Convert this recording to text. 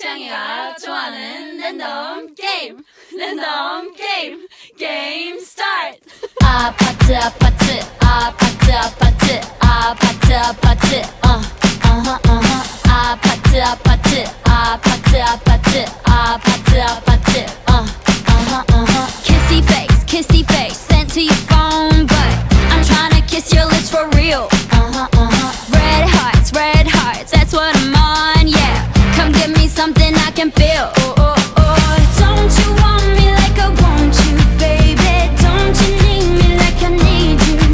짱이가 좋아하는 랜덤 게임 게임 스타트. 아파트 아파트 아파트 아파트 아파트 아파트 아파트 아파트 아파트 아파트 아파트 아파트 kissy face sent to your phone but I'm tryna kiss your lips for real. Red hearts that's what I'm on, yeah. Come give me something I can feel.